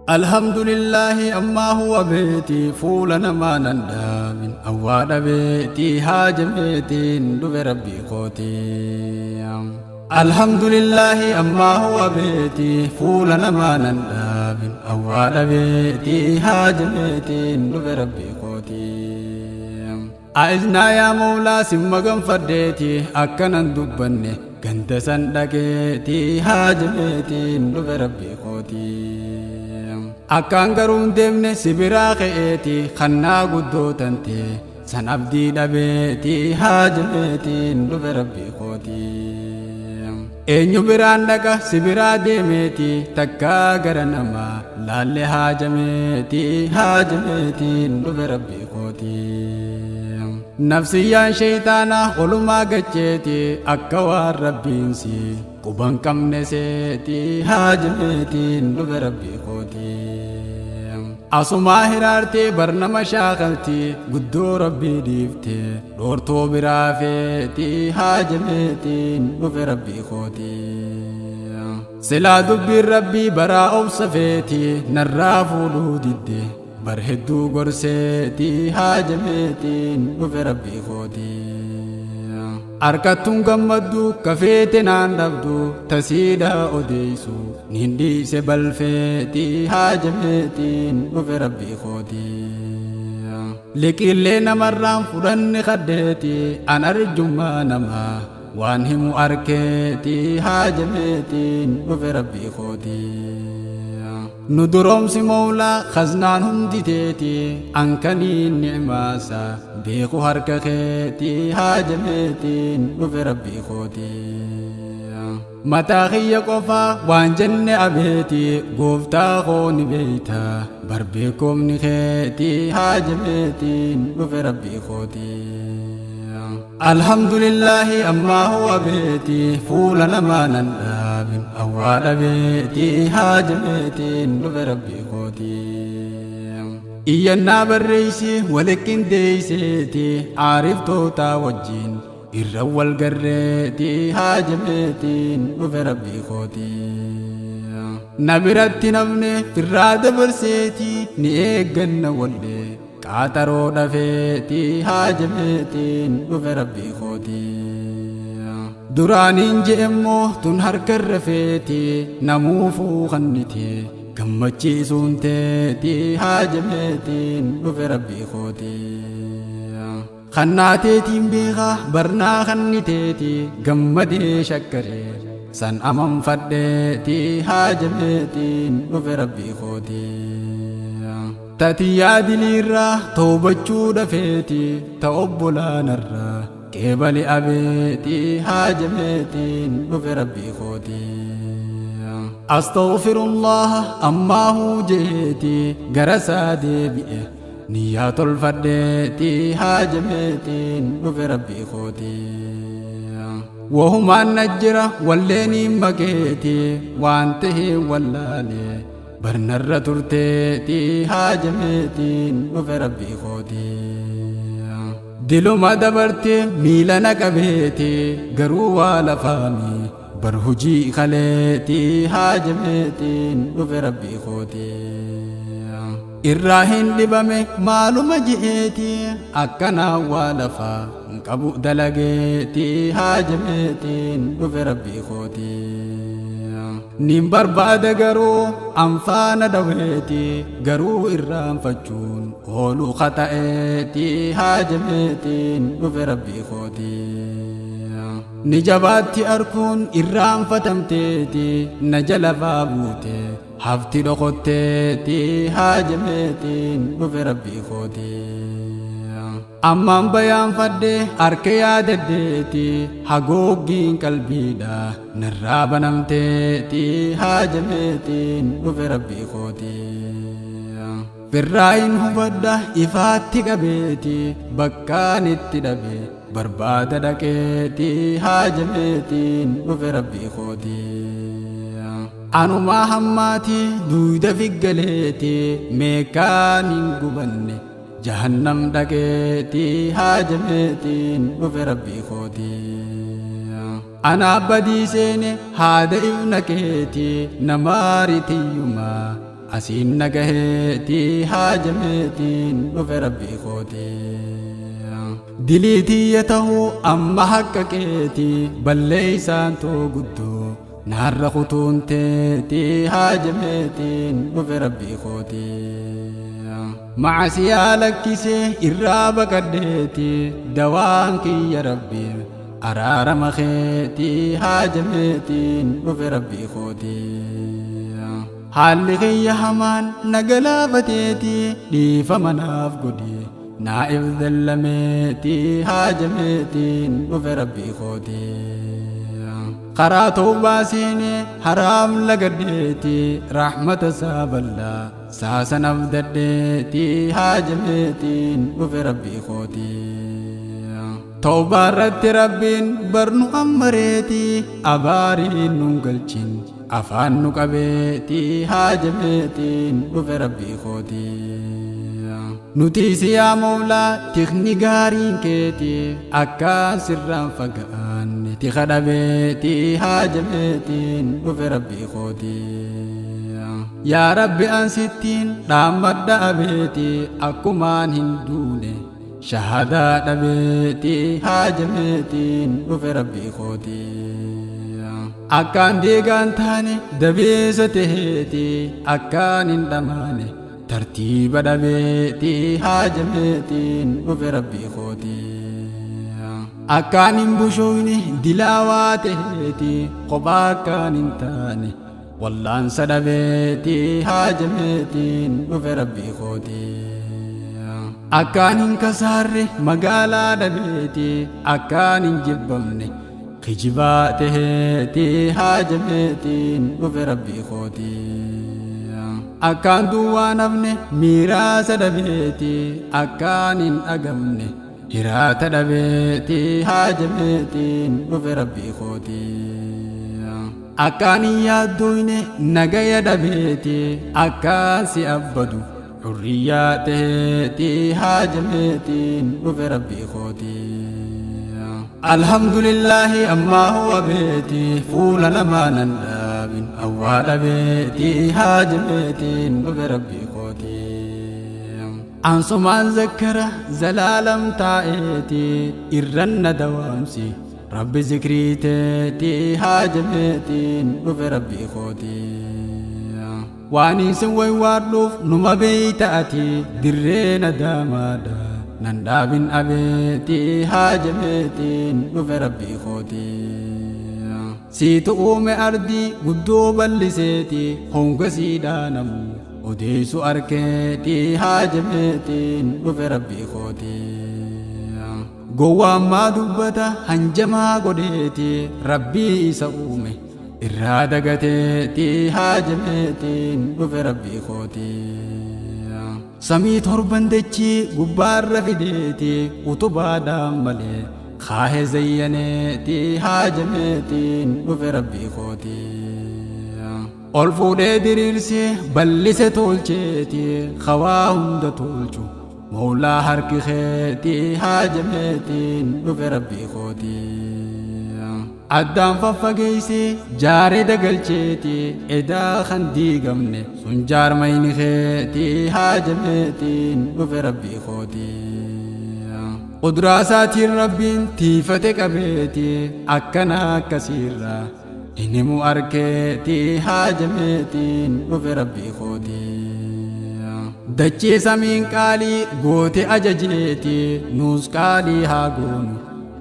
الحمد لله أما هو بيتي فولنا ما نندا من أواد بيتي هاجم بيتي ندب ربي قوتي. الحمد لله أما هو بيتي فولنا ما نندا من أواد بيتي هاجم بيتي ندب ربي قوتي. أعزنا يا مولا سمغن فديتي أكنا ندبني كنت سندكيتي هاجم بيتي ندب ربي قوتي. Akkaan garuu deemne sibiraa ka'eeti kannaa guddoo tante san abdii dhabeeti haajameetiin dhufe rabbii kooti. Eenyu biraan dhaqa sibiraa deemeeti takkaa gara namaa laalle haajameeti haajameetiin dhufe rabbii kooti. Nafsiyyaan shaytaanaa olumaa gacheeti akka waan rabbiinsi quban qabne seeti haajameetiin dhufe rabbii kooti. Asumaa hiraartee barnama shaakaltii guddoo rabbii dhiiftee dhoortoo biraa feetii haajameetiin dhufe rabbii kooti. Silaa dubbiin rabbii baraa obsa feetii narraa fuudhuu didde bar hedduu gorseetii haajameetiin dhufe rabbii kooti. Harkattuun gammaddu kafeete naan dhabdu tasiidhaa odeessu nin dhiise balfeetii haajameetiin dhufe rabbii kooti. Liqillee namarraan fudhanne kaddeeti an arjummaa namaa waan himu arkeetii haajameetiin dhufe rabbii kooti. Nu duroomsi moolaa khaznaan hundi teeti ankaniin ni'maasa beeku harka keetii haajameetiin dhufe rabbii kooti. Mataa kiyya qofaa waan jenne abeeti gooftaa koo ni beeyta barbeekomni keetii haajameetiin dhufe rabbii kooti. Alhamdulillahi ammaa huwa beeti fuula namaa nan dhaabin awwaadha beeti haajameetiin dhufe rabbii kooti. Iyyannaa barreeysi waliin deeyseeti aariftootaa wajjin irra wal garreeti haajameetiin dhufe rabbii kooti. Na biratti namne firraa dabarseeti ni eegganna wallee qaaxaroo dhafeeti haajameetiin dhufe rabbii kooti. Duraaniin je'emmoo tun harkarra feeti namuufuu kannite gammachiisuun teeti haajameetiin dhufe rabbii kooti. Kannaateetiin beekaa barnaa kanniteeti gammadee shakkaree san amanfadheeti haajameetiin dhufe rabbii kooti. Tatiyyaa diliirraa toobachuu dhafeeti ta obbolaanarraa qeebali abeeti haajameetiin dhufe rabbii kooti. Astaghfirullah ammaahuu jeeti garasaa deebi'e niyyaa tolfadheeti haajameetiin dhufe rabbii kooti. Wahumaan najjira walleeniin bageeti waan tahee wallaalee barnarra turteeti haajameetiin dhufe rabbii kooti. Diluma dabarte miila naqabeeti garuu waa lafaami bar hujii kaleeti haajameetiin dhufe rabbii kooti. Irraa hin dhibame maaluma je'eeti akkanaa waa lafaa qabu dalageeti haajameetiin dhufe rabbii kooti. Nin barbaada garuu anfaana daweeti garuu irraanfachuun ooluu khata'eeti haajameetiin dhufe rabbii kooti. Ni jabaatti arkuun irraanfatamteeti na jala buute hafti dhokotteeti haajameetiin dhufe rabbii kooti. Ammaan bayaanfadde harka yaadaddeeti hagooggiin qalbiidha narraa banamteeti haajameetiin dhufe rabbii kooti. Firraayin hubadda ifaatti qabeeti bakkaan itti dhabe barbaada dhaqeeti haajameetiin dhufe rabbii kooti. Anumaa hammaati duuda figgaleeti meekaan hin gubanne jahannam dhaqeeti haajameetiin dhufe rabbii kooti. Ana badii seene haada ibna keeti namaaritiyyumaa asiin nagaheetii haajameetiin dhufe rabbii kootii diliitii ta'uu amma haqqa keetii balleeysaan too guddoo naarra kutuunteetii haajameetiin dhufe rabbii kootii macasiyaa lakkisee irraa baqadheetii dawaan kiyya rabbii araarama keetii haajameetiin dhufe rabbii kootii haalli kiyya hamaan nagalaafateetii dhiifama naaf godhi naa'if dallameetii haajameetiin dhufe rabbii kootii karaa tawbaa seenee haraam lagadheetii rahmata isaa bal'aa saasan abdadheetii haajameetiin dhufe rabbii kootii tawbaa irratti rabbiin barnu ammareetii abaariin nun galchin afaan nu qabeetii haajameetiin dhufe rabbii kootii nuti siyaa mawlaa tikni gaariin keetii akkaan sirraan fagaanne tika dhabeetii haajameetiin dhufe rabbii kootii yaa rabbi ansittiin dhaammadha abeetii akkumaan hin duune shahadaa dhabeetii haajameetiin dhufe rabbii kootii akkaan deegaan taane dabeessa taheetii akkaan hin dhamaane tartiiba dhabeetii haajameetiin dhufe rabbii kootii akkaan hin bushoyne dilaawaa taheetii kophaa akkaan hin taane wallaansa dhabeetii haajameetiin dhufe rabbii kootii akkaan hin kasaarre magaalaa dhabeetii akkaan hin jibbamne kijibaa taheetii haajameetiin dhufe rabbii kootii akkaan duwwaa nafne miiraasa dhabeetii akkaan hin dhagamne hiraata dhabeetii haajameetiin dhufe rabbii kootii akkaan hin yaaddoyne nagaya dhabeetii akkaan si abbadu hurriyyaa taheetii haajameetiin dhufe rabbii kootii alhamdulillahi ammaa huwa beetii fuula namaa nan dhaabin awwaadha beetii haajameetiin dhufe rabbii kootii ansumaan zakkara zalaalam taa'eetii irranna dawaamsi rabbi zikrii teetii haajameetiin dhufe rabbii kootii waan isin waywaadhuuf numa beeyta'atii dirree nadaamaadha nan dhaabin abeetii haajameetiin dhufe rabbii kootii siitu uume ardii guddoo balliseetii honga siidhaanamu odeessu arkeetii haajameetiin dhufe rabbii kootii gowwaammaa dubbata hanjamaa godheetii rabbii isa uume irraa dagateetii haajameetiin dhufe rabbii kootii samii torban dachii gubbaarra fideetii utubaadhaan malee kaahee zayyaneetii haajameetiin dhufe rabbii kootii ol fuudhee diriirsee bal'ise tolcheetii khawaa hunda tolchu mawlaa harki keetii haajameetiin dhufe rabbii kootii addaan faffageeysee jaaree dagalcheetii edaa kan diigamne sun jaarmayni keetii haajameetiin dhufe rabbii kootii qudraasaatiin rabbiin tiifate qabeetii akkana akkasiirraa inimu arkeetii haajameetiin dhufe rabbii kootii dachee samiin qaalii goote ajajeetii nuus qaalii haa goonu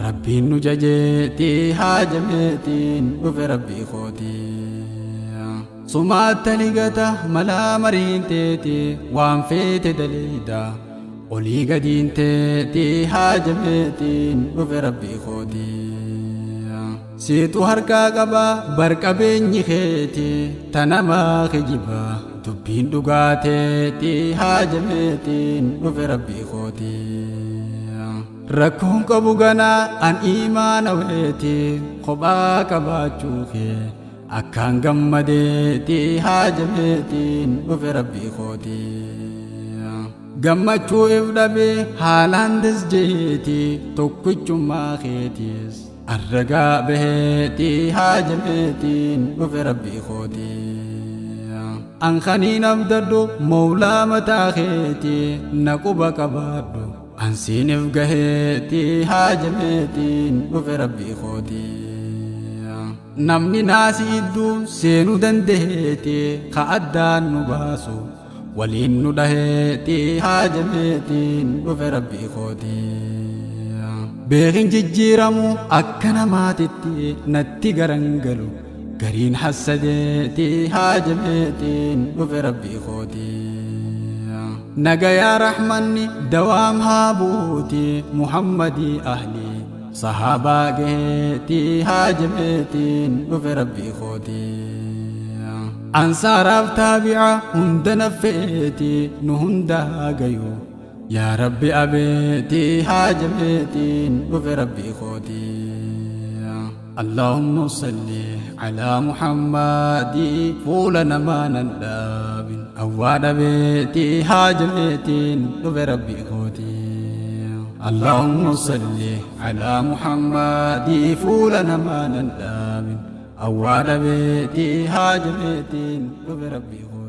rabbiin nu jajeetii haajameetiin dhufe rabbii kootii sumaatta ligata malaa mariin teetii waan feete daleeyda olii gadiin teetii haajameetiin dhufe rabbii kootii siitu harkaa qabaa barqabeenyi keetii tanamaa kijibaa dubbiin dhugaateetii haajameetiin dhufe rabbii kootii rakkoon qabu ganaa an imaana weetii kophaa qabaachuu kee akkaan gammadeetii haajameetiin dhufe rabbii kootii gammachuu if dhabee haalaan dasjeetii tokkichummaa keetiis arragaa baheetii haajameetiin dhufe rabbii kootii أنخني نبددو مولا متاخيتي نقوبة كبادو أنسيني فقهيتي هاجميتي وفي ربي خوتي نمني ناسي إدو سينو دندهيتي خأدان نباسو ولين ندهيتي هاجميتي وفي ربي خوتي بيغن ججيرمو أكنا ماتتي نتي غرنگلو غرين حسدتي هاجمتي وفي ربي خوتي نجا يا رحمني دوام هابوتي محمدي أهلي صحابة جيتي هاجمتي وفي ربي خوتي أنصار تابعة هندنا فيتي نهندا جيو يا ربي أبيتي هاجمتي وفي ربي خوتي اللهم صل على محمد فولنا ما ننداب أواد بيتي هاجمتي وفي ربي خوتي اللهم صل على محمد فولنا ما ننداب أواد بيتي هاجمتي وفي ربي خوتي